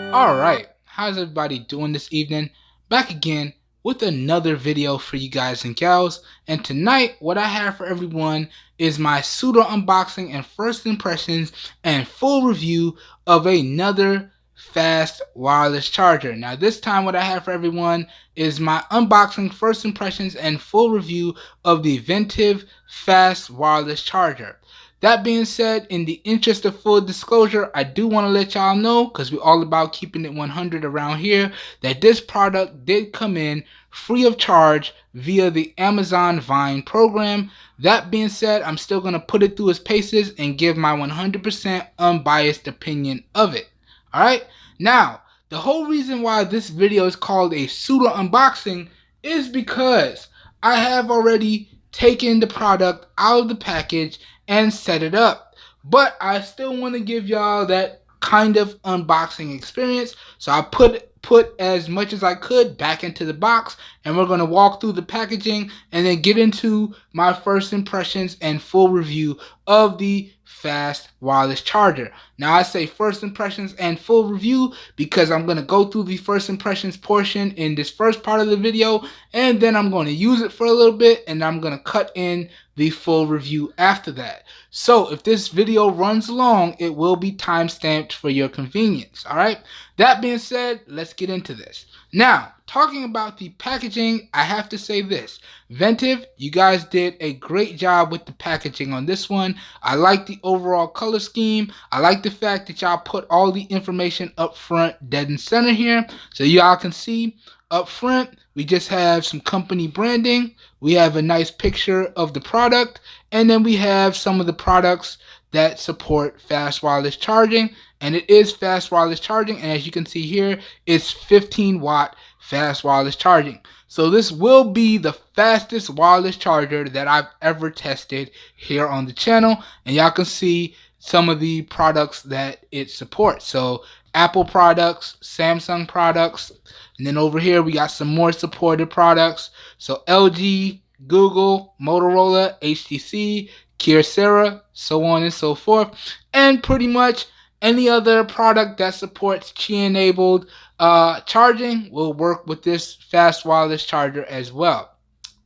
Alright, how's everybody doing this evening? Back again with another video for you guys and gals. And tonight, what I have for everyone is my pseudo unboxing and first impressions and full review of another fast wireless charger. Now this time what I have for everyone is my unboxing, first impressions, and full review of the Ventev fast wireless charger. That being said, in the interest of full disclosure, I do want to let y'all know, because we're all about keeping it 100 around here, that this product did come in free of charge via the Amazon Vine program. That being said, I'm still going to put it through its paces and give my 100% unbiased opinion of it. Alright? Now, the whole reason why this video is called a pseudo unboxing is because I have already taken the product out of the package and set it up, but I still want to give y'all that kind of unboxing experience, so I put as much as I could back into the box, and we're going to walk through the packaging and then get into my first impressions and full review of the fast wireless charger. Now I say first impressions and full review because I'm going to go through the first impressions portion in this first part of the video, and then I'm going to use it for a little bit, and I'm going to cut in the full review after that. So if this video runs long, it will be time-stamped for your convenience. Alright? That being said, let's get into this. Now, talking about the packaging, I have to say this. Ventev, you guys did a great job with the packaging on this one. I like the overall color scheme. I like the fact that y'all put all the information up front, dead in center here, so y'all can see. Up front, we just have some company branding. We have a nice picture of the product, and then we have some of the products that support fast wireless charging, and it is fast wireless charging, and as you can see here, it's 15-watt fast wireless charging. So this will be the fastest wireless charger that I've ever tested here on the channel, and y'all can see some of the products that it supports. So Apple products, Samsung products, and then over here we got some more supported products. So LG, Google, Motorola, HTC, Kyocera, so on and so forth. And pretty much any other product that supports Qi-enabled charging will work with this fast wireless charger as well.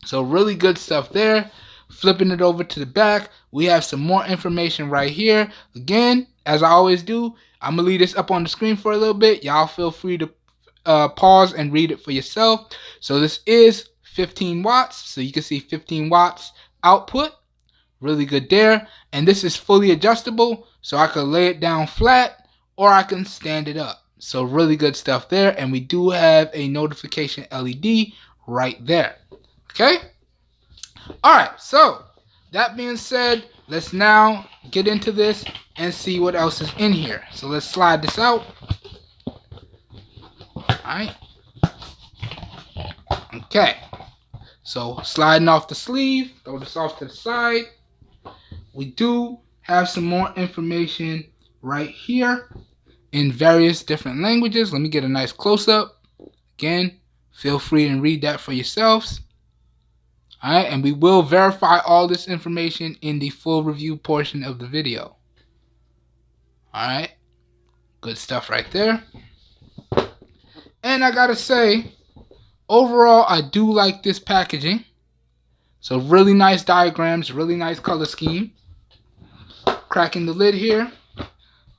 So really good stuff there. Flipping it over to the back, we have some more information right here. Again, as I always do, I'm going to leave this up on the screen for a little bit. Y'all feel free to pause and read it for yourself. So this is 15 watts. So you can see 15 watts output. Really good there. And this is fully adjustable. So I could lay it down flat or I can stand it up. So really good stuff there. And we do have a notification LED right there. Okay. Alright, so that being said, let's now get into this and see what else is in here. So let's slide this out. Alright. Okay. So sliding off the sleeve, throw this off to the side. We do have some more information right here in various different languages. Let me get a nice close-up. Again, feel free and read that for yourselves. Alright, and we will verify all this information in the full review portion of the video. Alright, good stuff right there. And I gotta say, overall, I do like this packaging. So really nice diagrams, really nice color scheme. Cracking the lid here.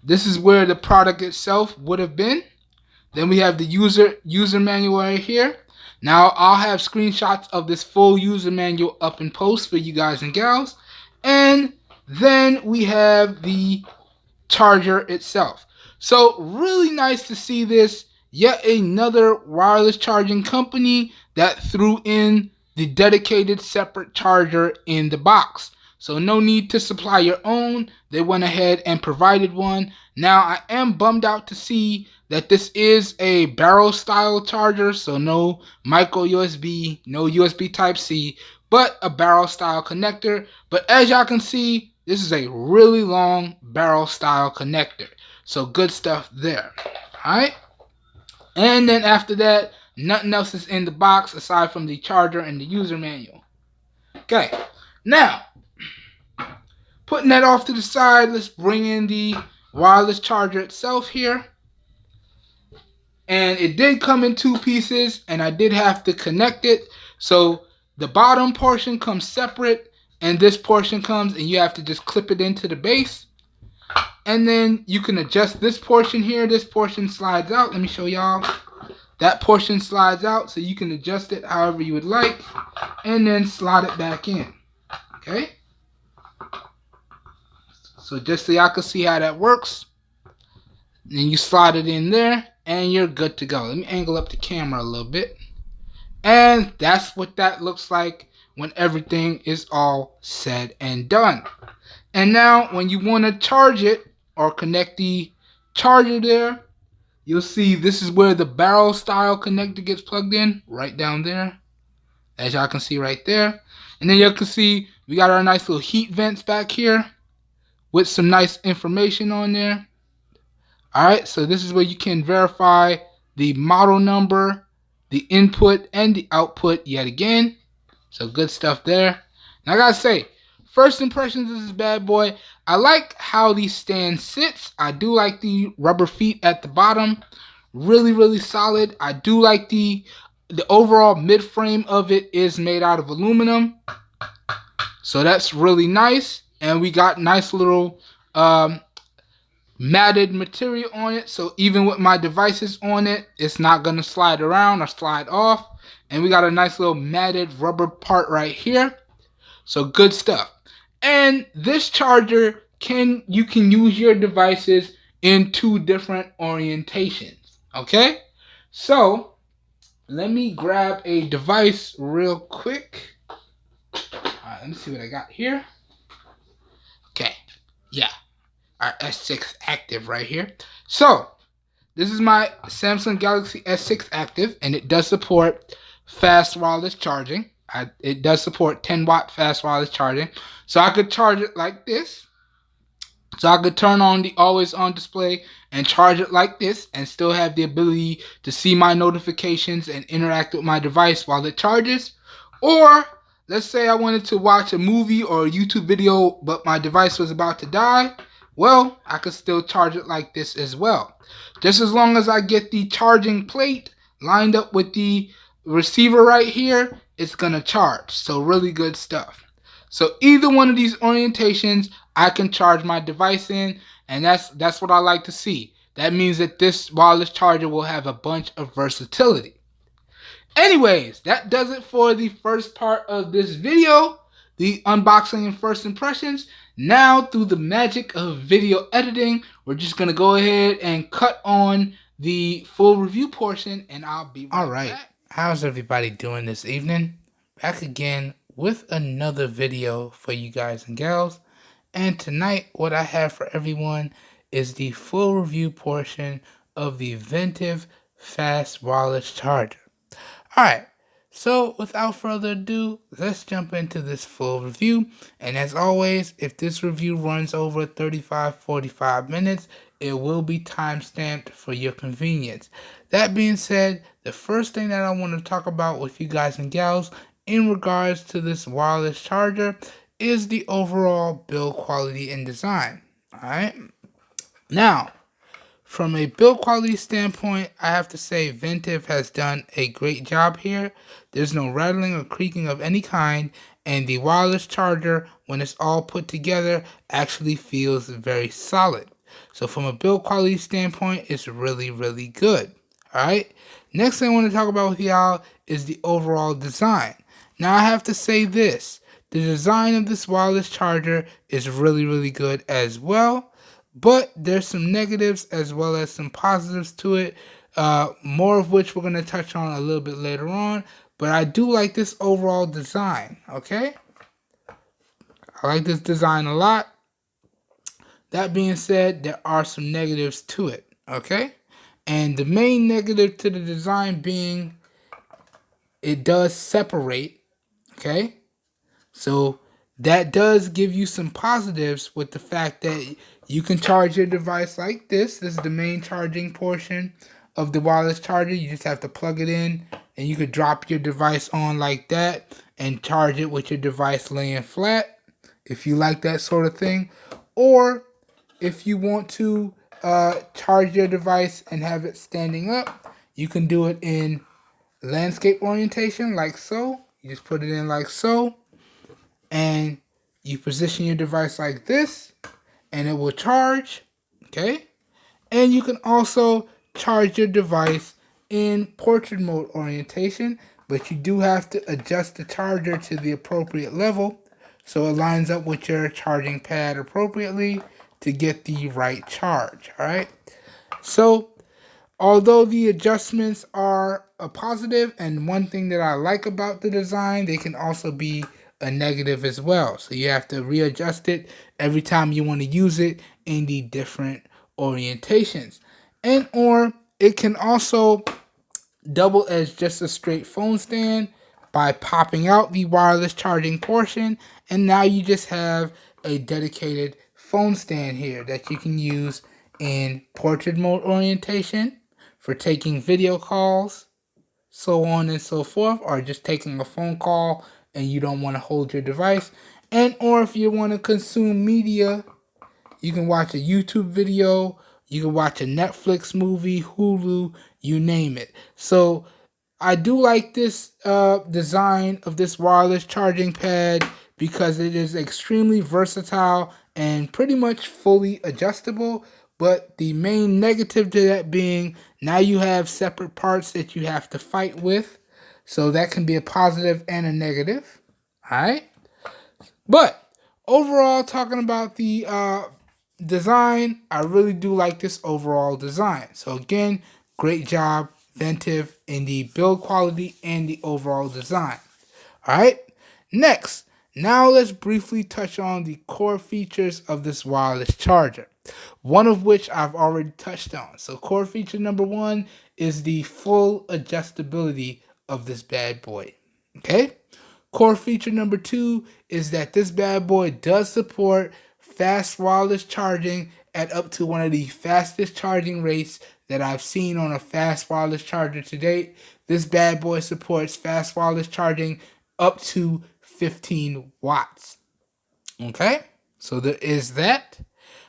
This is where the product itself would have been. Then we have the user manual right here. Now, I'll have screenshots of this full user manual up in post for you guys and gals. And then we have the charger itself. So, really nice to see this. Yet another wireless charging company that threw in the dedicated separate charger in the box. So, no need to supply your own. They went ahead and provided one. Now, I am bummed out to see that this is a barrel style charger, so no micro USB, no USB Type-C, but a barrel style connector. But as y'all can see, this is a really long barrel style connector. So good stuff there. Alright. And then after that, nothing else is in the box aside from the charger and the user manual. Okay. Now, putting that off to the side, let's bring in the wireless charger itself here. And it did come in 2 pieces, and I did have to connect it. So the bottom portion comes separate, and this portion comes, and you have to just clip it into the base. And then you can adjust this portion here. This portion slides out. Let me show y'all. That portion slides out, so you can adjust it however you would like, and then slide it back in. Okay? So just so y'all can see how that works. And then you slide it in there, and you're good to go. Let me angle up the camera a little bit. And that's what that looks like when everything is all said and done. And now when you want to charge it or connect the charger there, you'll see this is where the barrel style connector gets plugged in, right down there, as y'all can see right there. And then you can see we got our nice little heat vents back here with some nice information on there. Alright, so this is where you can verify the model number, the input, and the output yet again. So good stuff there. Now I gotta say, first impressions of this bad boy, I like how the stand sits. I do like the rubber feet at the bottom. Really, really solid. I do like the overall mid-frame of it is made out of aluminum. So that's really nice. And we got nice little matted material on it, so even with my devices on it, it's not going to slide around or slide off. And we got a nice little matted rubber part right here, so good stuff. And this charger, you can use your devices in 2 different orientations. Okay, so let me grab a device real quick. Alright, let me see what I got here. Okay, yeah, our S6 Active right here. So this is my Samsung Galaxy S6 Active, and it does support fast wireless charging. It does support 10-watt fast wireless charging, so I could charge it like this. So I could turn on the always on display and charge it like this, and still have the ability to see my notifications and interact with my device while it charges. Or let's say I wanted to watch a movie or a YouTube video, but my device was about to die. Well, I could still charge it like this as well. Just as long as I get the charging plate lined up with the receiver right here, it's going to charge. So really good stuff. So either one of these orientations, I can charge my device in, and that's what I like to see. That means that this wireless charger will have a bunch of versatility. Anyways, that does it for the first part of this video, the unboxing and first impressions. Now, through the magic of video editing, we're just going to go ahead and cut on the full review portion, and I'll be right back. How's everybody doing this evening? Back again with another video for you guys and gals. And tonight, what I have for everyone is the full review portion of the Ventev fast wireless charger. Alright, so without further ado, let's jump into this full review. And as always, if this review runs over 35-45 minutes, it will be timestamped for your convenience. That being said, the first thing that I want to talk about with you guys and gals in regards to this wireless charger is the overall build quality and design. Alright, now, from a build quality standpoint, I have to say Ventev has done a great job here. There's no rattling or creaking of any kind, and the wireless charger, when it's all put together, actually feels very solid. So from a build quality standpoint, it's really, really good. Alright, next thing I want to talk about with y'all is the overall design. Now I have to say this, the design of this wireless charger is really, really good as well. But there's some negatives as well as some positives to it, more of which we're going to touch on a little bit later on. But I do like this overall design, okay? I like this design a lot. That being said, there are some negatives to it, okay? And the main negative to the design being it does separate, okay? So that does give you some positives with the fact that you can charge your device like this. This is the main charging portion of the wireless charger. You just have to plug it in, and you could drop your device on like that and charge it with your device laying flat if you like that sort of thing. Or if you want to charge your device and have it standing up, You can do it in landscape orientation like so. You just put it in like so, and you position your device like this, and it will charge, okay? And you can also charge your device in portrait mode orientation, but you do have to adjust the charger to the appropriate level so it lines up with your charging pad appropriately to get the right charge, all right? So although the adjustments are a positive, and one thing that I like about the design, they can also be a negative as well. So you have to readjust it every time you want to use it in the different orientations. And or it can also double as just a straight phone stand by popping out the wireless charging portion, and now you just have a dedicated phone stand here that you can use in portrait mode orientation for taking video calls, so on and so forth, or just taking a phone call and you don't want to hold your device, and or if you want to consume media, you can watch a YouTube video, you can watch a Netflix movie, Hulu, you name it. So I do like this design of this wireless charging pad because it is extremely versatile and pretty much fully adjustable. But the main negative to that being, now you have separate parts that you have to fight with. So that can be a positive and a negative. Alright? But overall, talking about the design, I really do like this overall design. So again, great job, Ventev, in the build quality and the overall design. Alright, next, now let's briefly touch on the core features of this wireless charger, one of which I've already touched on. So core feature number one is the full adjustability of this bad boy. Okay? Core feature number two is that this bad boy does support fast wireless charging at up to one of the fastest charging rates that I've seen on a fast wireless charger to date. This bad boy supports fast wireless charging up to 15 watts. Okay, so there is that.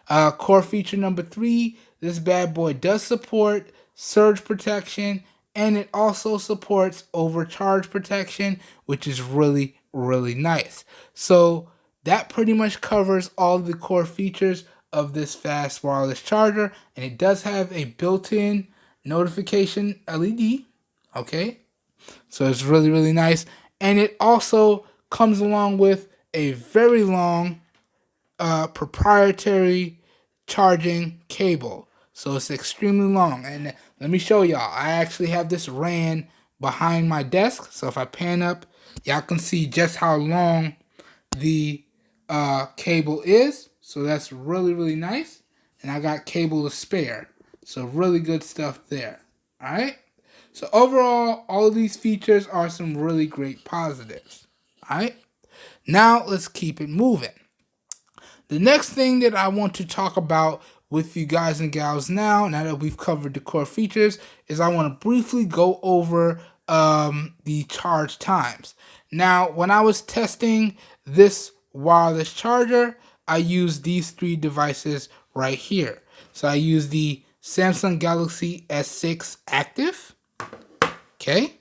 Core feature number three, this bad boy does support surge protection, and it also supports overcharge protection, which is really, really nice. So that pretty much covers all the core features of this fast wireless charger, and it does have a built-in notification LED. Okay, so it's really, really nice, and it also comes along with a very long proprietary charging cable. So it's extremely long, and let me show y'all. I actually have this ran behind my desk, so if I pan up, y'all can see just how long the cable is. So that's really, really nice, and I got cable to spare, so really good stuff there. All right, so overall, all of these features are some really great positives. All right, now let's keep it moving. The next thing that I want to talk about with you guys and gals now that we've covered the core features, is I want to briefly go over the charge times. Now, when I was testing this wireless charger, I used these three devices right here. So I used the Samsung Galaxy S6 Active. Okay.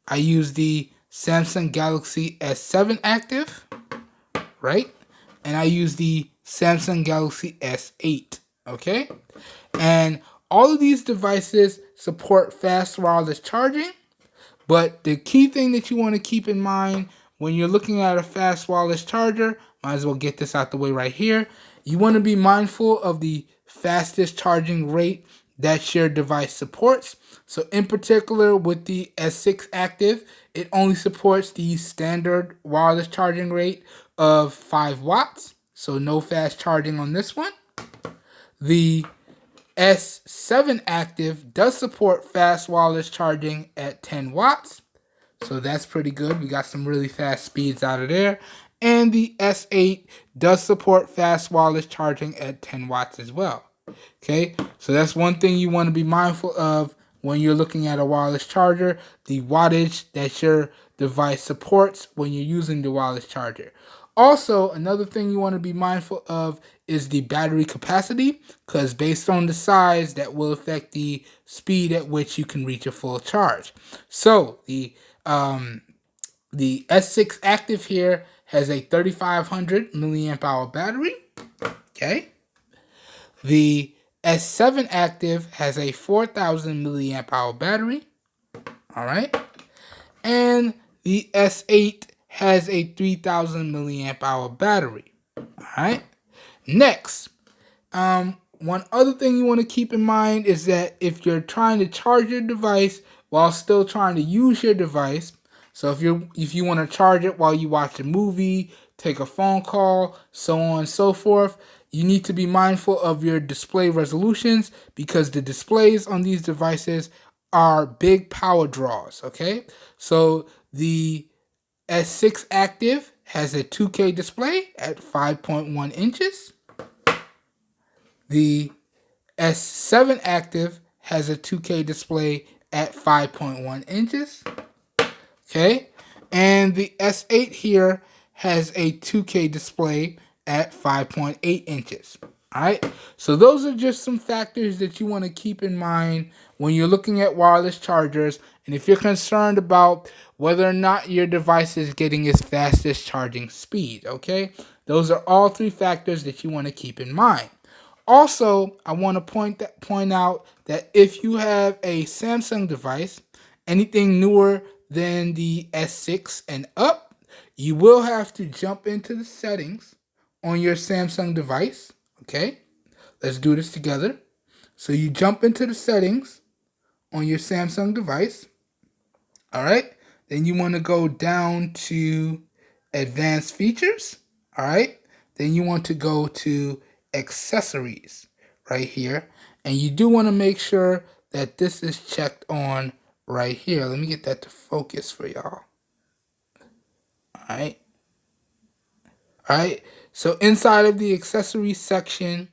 I used the Samsung Galaxy S7 Active. Right. And I use the Samsung Galaxy S8, okay? And all of these devices support fast wireless charging, but the key thing that you want to keep in mind when you're looking at a fast wireless charger, might as well get this out the way right here, you want to be mindful of the fastest charging rate that your device supports. So in particular with the S6 Active, it only supports the standard wireless charging rate of 5 watts. So no fast charging on this one. The S7 Active does support fast wireless charging at 10 watts. So that's pretty good. We got some really fast speeds out of there. And the S8 does support fast wireless charging at 10 watts as well. Okay, so that's one thing you want to be mindful of when you're looking at a wireless charger, the wattage that your device supports when you're using the wireless charger. Also, another thing you want to be mindful of is the battery capacity, because based on the size, that will affect the speed at which you can reach a full charge. So the S6 Active here has a 3500 milliamp hour battery. Okay. The S7 Active has a 4000 milliamp hour battery. All right. And the S8 has a 3000 milliamp hour battery. All right. Next, one other thing you want to keep in mind is that if you're trying to charge your device while still trying to use your device, so if you want to charge it while you watch a movie, take a phone call, so on and so forth, you need to be mindful of your display resolutions, because the displays on these devices are big power draws, okay? So the S6 Active has a 2K display at 5.1 inches. The S7 Active has a 2K display at 5.1 inches. Okay. And the S8 here has a 2K display at 5.8 inches. All right. So those are just some factors that you want to keep in mind when you're looking at wireless chargers. And if you're concerned about whether or not your device is getting its fastest charging speed, okay? Those are all three factors that you want to keep in mind. Also, I want to point out that if you have a Samsung device, anything newer than the S6 and up, you will have to jump into the settings on your Samsung device. Okay, let's do this together. So you jump into the settings on your Samsung device. All right, then you want to go down to advanced features. All right, then you want to go to accessories right here, and you do want to make sure that this is checked on right here. Let me get that to focus for y'all. All right. All right. So inside of the accessories section,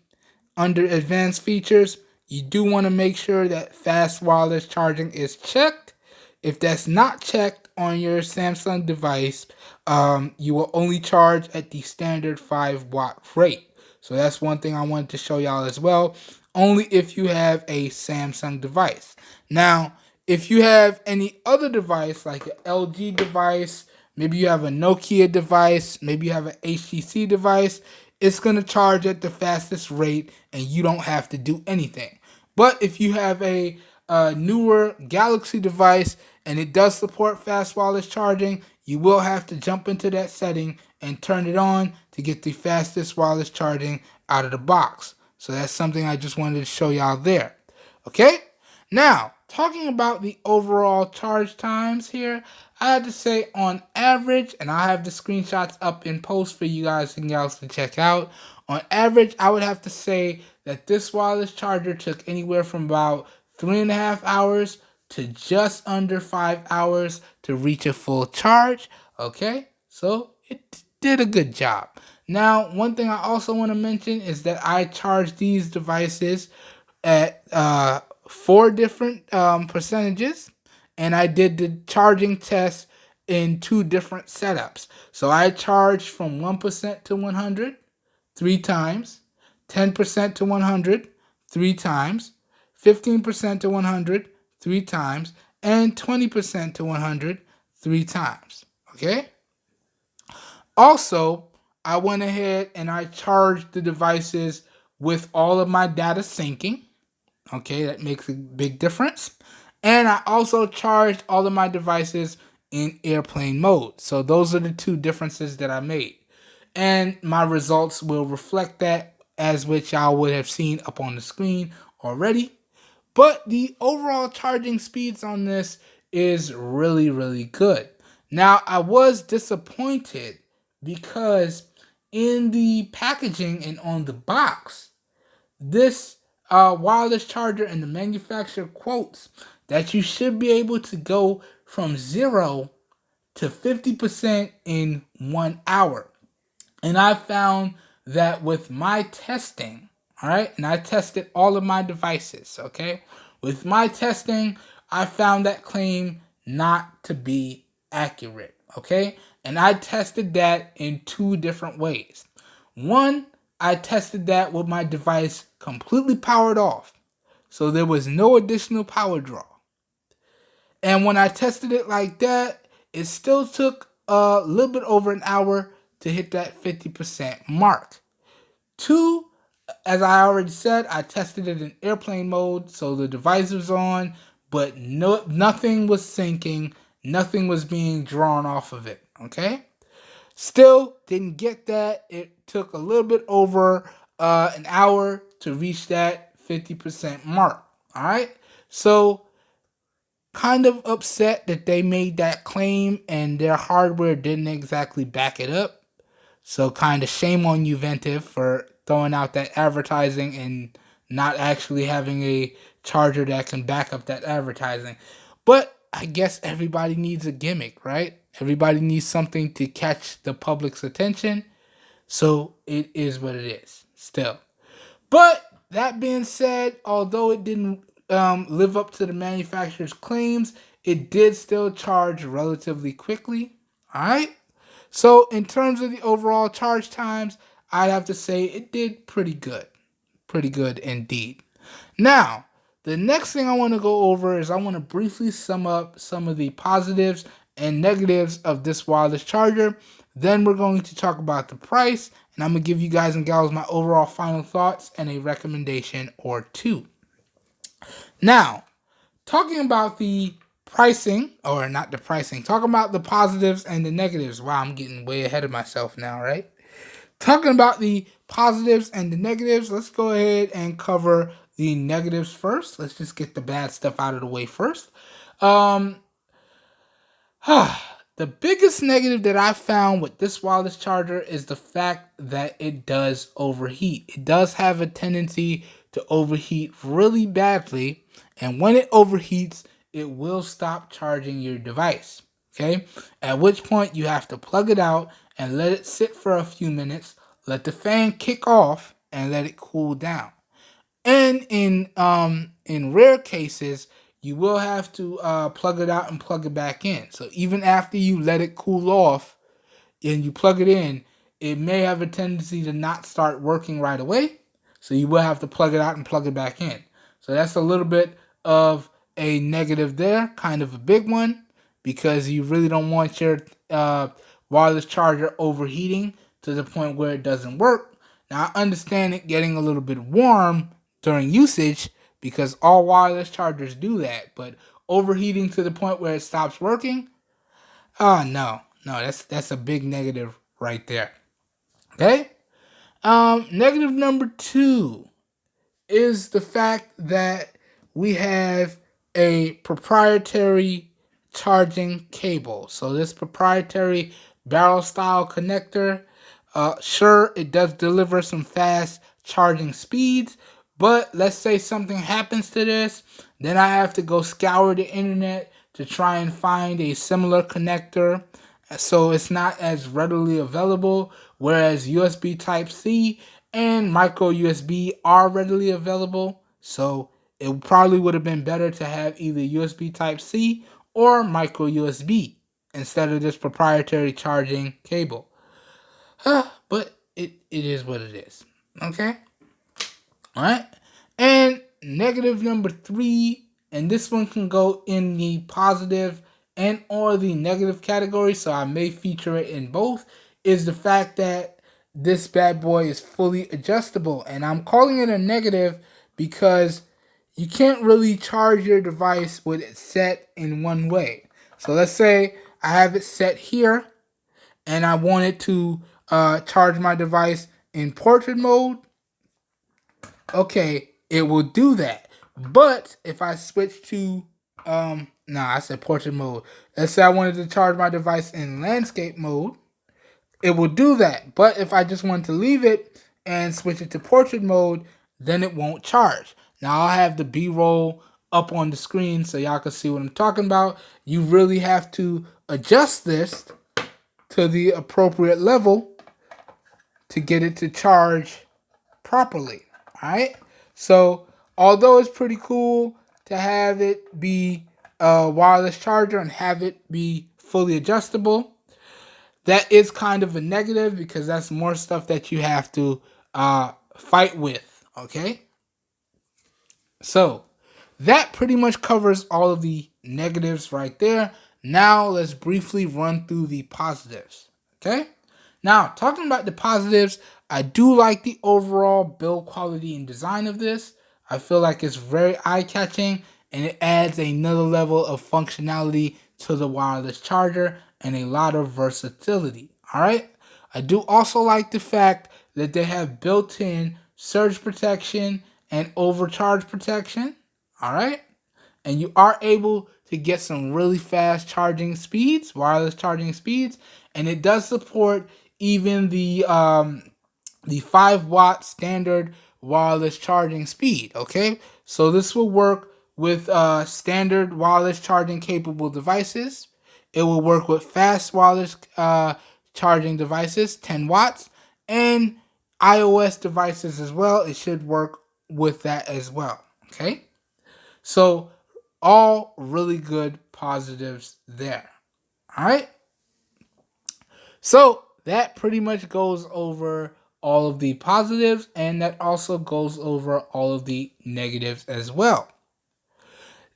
under advanced features, you do want to make sure that fast wireless charging is checked. If that's not checked on your Samsung device, you will only charge at the standard 5-watt rate. So that's one thing I wanted to show y'all as well. Only if you have a Samsung device. Now, if you have any other device, like an LG device, maybe you have a Nokia device, maybe you have an HTC device, it's going to charge at the fastest rate and you don't have to do anything. But if you have a newer Galaxy device and it does support fast wireless charging, you will have to jump into that setting and turn it on to get the fastest wireless charging out of the box. So that's something I just wanted to show y'all there. Okay? Now, talking about the overall charge times here, I had to say on average, and I have the screenshots up in post for you guys and gals to check out. On average, I would have to say that this wireless charger took anywhere from about 3.5 hours to just under 5 hours to reach a full charge. Okay, so it did a good job. Now, one thing I also want to mention is that I charge these devices at 4 different percentages, and I did the charging test in 2 different setups. So I charged from 1% to 100 3 times, 10% to 100 3 times, 15% to 100 3 times, and 20% to 100 3 times. Okay? Also, I went ahead and I charged the devices with all of my data syncing. Okay, that makes a big difference. And I also charged all of my devices in airplane mode. So those are the 2 differences that I made. And my results will reflect that, as which y'all would have seen up on the screen already. But the overall charging speeds on this is really, really good. Now, I was disappointed because in the packaging and on the box, this wireless charger and the manufacturer quotes that you should be able to go from 0 to 50% in 1 hour. And I found that with my testing, all right, and I tested all of my devices, okay? With my testing, I found that claim not to be accurate, okay? And I tested that in 2 different ways. One, I tested that with my device completely powered off, so there was no additional power draw. And when I tested it like that, it still took a little bit over an hour to hit that 50% mark. 2, as I already said, I tested it in airplane mode, so the device was on, but nothing was syncing, nothing was being drawn off of it, okay? Still didn't get that. It took a little bit over an hour to reach that 50% mark, all right? So kind of upset that they made that claim and their hardware didn't exactly back it up. So kind of shame on you, Ventev, for throwing out that advertising and not actually having a charger that can back up that advertising. But I guess everybody needs a gimmick, right? Everybody needs something to catch the public's attention. So it is what it is still. But that being said, although it didn't live up to the manufacturer's claims, it did still charge relatively quickly. All right. So in terms of the overall charge times, I'd have to say it did pretty good. Pretty good indeed. Now, the next thing I want to go over is I want to briefly sum up some of the positives and negatives of this wireless charger. Then we're going to talk about the price, and I'm going to give you guys and gals my overall final thoughts and a recommendation or 2. Now, talking about the pricing, or not the pricing, talking about the positives and the negatives. Wow, I'm getting way ahead of myself now, right? Talking about the positives and the negatives, let's go ahead and cover the negatives first. Let's just get the bad stuff out of the way first. The biggest negative that I found with this wireless charger is the fact that it does overheat. It does have a tendency to overheat really badly, and when it overheats, it will stop charging your device. Okay, at which point you have to plug it out and let it sit for a few minutes, let the fan kick off, and let it cool down. And in rare cases, you will have to plug it out and plug it back in. So even after you let it cool off and you plug it in, it may have a tendency to not start working right away. So you will have to plug it out and plug it back in. So that's a little bit of a negative there, kind of a big one, because you really don't want your wireless charger overheating to the point where it doesn't work. Now, I understand it getting a little bit warm during usage because all wireless chargers do that, but overheating to the point where it stops working, no, that's a big negative right there. Okay. Negative number 2 is the fact that we have a proprietary charging cable. So this proprietary barrel style connector, sure, it does deliver some fast charging speeds, but let's say something happens to this, then I have to go scour the internet to try and find a similar connector, so it's not as readily available, whereas USB Type-C and micro USB are readily available. So it probably would have been better to have either USB Type-C or micro USB instead of this proprietary charging cable. But it is what it is. Okay? Alright? And negative number 3, and this one can go in the positive and or the negative category, so I may feature it in both, is the fact that this bad boy is fully adjustable. And I'm calling it a negative because you can't really charge your device with it set in one way. So let's say I have it set here and I want it to charge my device in portrait mode. Okay, it will do that. But if I switch to I said portrait mode. Let's say I wanted to charge my device in landscape mode, it will do that. But if I just want to leave it and switch it to portrait mode, then it won't charge. Now I'll have the B-roll up on the screen so y'all can see what I'm talking about. You really have to adjust this to the appropriate level to get it to charge properly. Alright? So although it's pretty cool to have it be a wireless charger and have it be fully adjustable, that is kind of a negative because that's more stuff that you have to fight with, okay? So that pretty much covers all of the negatives right there. Now let's briefly run through the positives, okay? Now, talking about the positives, I do like the overall build quality and design of this. I feel like it's very eye-catching and it adds another level of functionality to the wireless charger and a lot of versatility, all right? I do also like the fact that they have built-in surge protection and overcharge protection, all right? And you are able to get some really fast charging speeds, wireless charging speeds, and it does support even the 5-watt standard wireless charging speed, okay? So this will work with standard wireless charging capable devices. It will work with fast wireless charging devices, 10 watts, and iOS devices as well. It should work with that as well, okay? So all really good positives there, all right? So that pretty much goes over all of the positives, and that also goes over all of the negatives as well.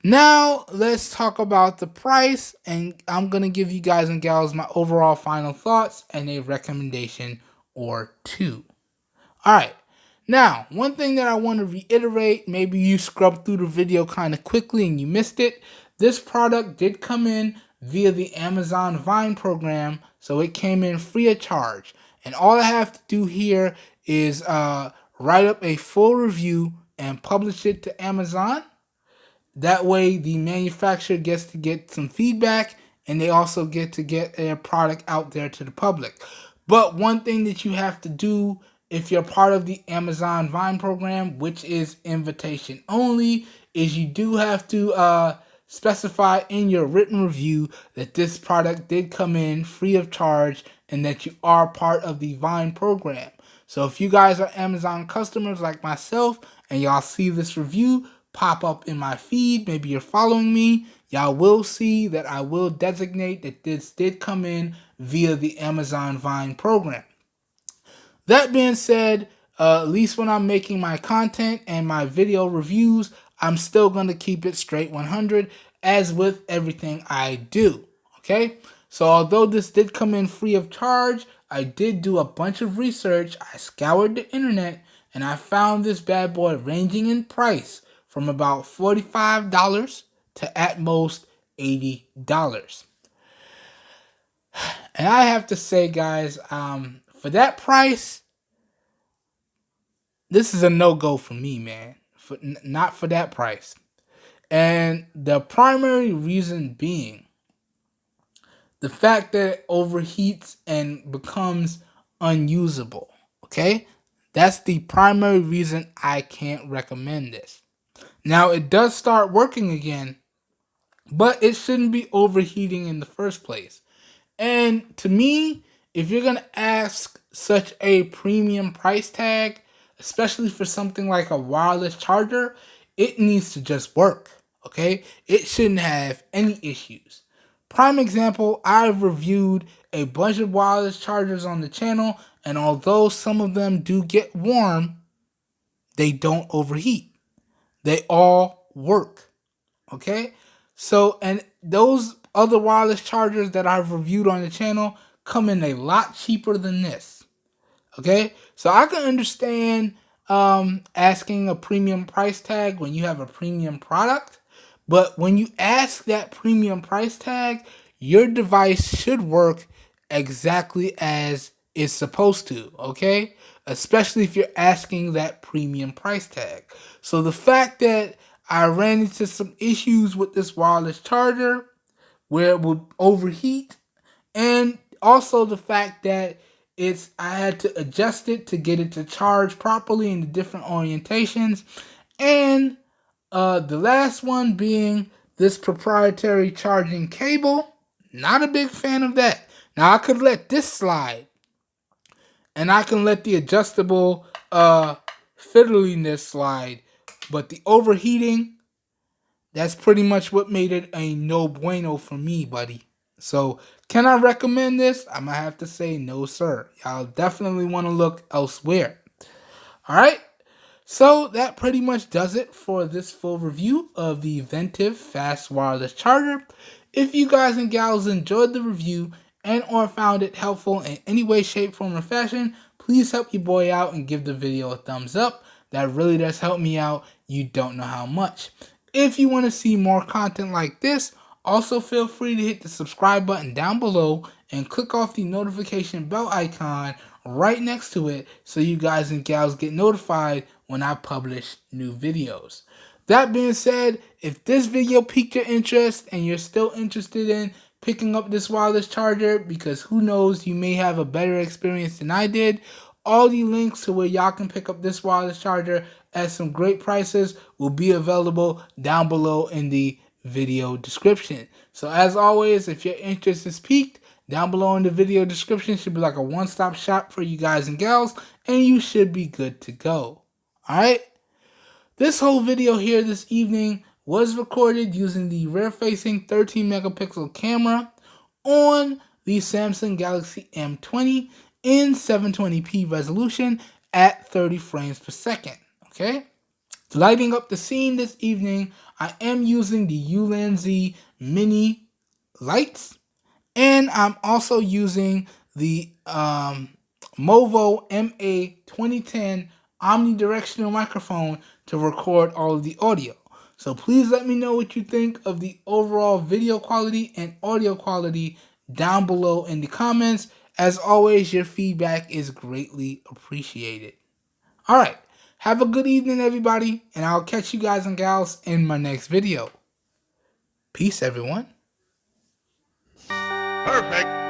Now let's talk about the price, and I'm going to give you guys and gals my overall final thoughts and a recommendation or two. All right. Now, one thing that I want to reiterate, maybe you scrubbed through the video kind of quickly and you missed it. This product did come in via the Amazon Vine program, so it came in free of charge. And all I have to do here is write up a full review and publish it to Amazon. That way the manufacturer gets to get some feedback and they also get to get their product out there to the public. But one thing that you have to do if you're part of the Amazon Vine program, which is invitation only, is you do have to specify in your written review that this product did come in free of charge and that you are part of the Vine program. So if you guys are Amazon customers like myself and y'all see this review pop up in my feed, maybe you're following me, y'all will see that I will designate that this did come in via the Amazon Vine program. That being said, at least when I'm making my content and my video reviews, I'm still going to keep it straight 100 as with everything I do, okay? So although this did come in free of charge, I did do a bunch of research. I scoured the internet and I found this bad boy ranging in price from about $45 to at most $80. And I have to say, guys, for that price, this is a no-go for me, man. Not for that price. And the primary reason being the fact that it overheats and becomes unusable, okay? That's the primary reason I can't recommend this. Now, it does start working again, but it shouldn't be overheating in the first place. And to me, if you're going to ask such a premium price tag, especially for something like a wireless charger, it needs to just work, okay? It shouldn't have any issues. Prime example, I've reviewed a bunch of wireless chargers on the channel, and although some of them do get warm, they don't overheat. They all work, okay? So, and those other wireless chargers that I've reviewed on the channel come in a lot cheaper than this, okay? So I can understand asking a premium price tag when you have a premium product, but when you ask that premium price tag, your device should work exactly as it's supposed to, okay? Especially if you're asking that premium price tag. So the fact that I ran into some issues with this wireless charger where it would overheat, and also the fact that I had to adjust it to get it to charge properly in the different orientations, and the last one being this proprietary charging cable. Not a big fan of that. Now I could let this slide, and I can let the adjustable fiddliness slide, but the overheating, that's pretty much what made it a no bueno for me, buddy. So can I recommend this? I might have to say no, sir. Y'all definitely want to look elsewhere. All right. So that pretty much does it for this full review of the Ventev Fast Wireless Charger. If you guys and gals enjoyed the review and or found it helpful in any way, shape, form, or fashion, please help your boy out and give the video a thumbs up. That really does help me out. You don't know how much. If you want to see more content like this, also feel free to hit the subscribe button down below and click off the notification bell icon right next to it so you guys and gals get notified when I publish new videos. That being said, if this video piqued your interest and you're still interested in picking up this wireless charger, because who knows, you may have a better experience than I did, all the links to where y'all can pick up this wireless charger at some great prices will be available down below in the video description. So as always, if your interest is piqued, down below in the video description should be like a one-stop shop for you guys and gals, and you should be good to go. Alright? This whole video here this evening was recorded using the rear-facing 13 megapixel camera on the Samsung Galaxy M20 in 720p resolution at 30 frames per second. Okay? Lighting up the scene this evening, I am using the Ulanzi mini lights, and I'm also using the Movo MA 2010 omnidirectional microphone to record all of the audio. So please let me know what you think of the overall video quality and audio quality down below in the comments. As always, your feedback is greatly appreciated. Alright, have a good evening everybody, and I'll catch you guys and gals in my next video. Peace everyone. Perfect.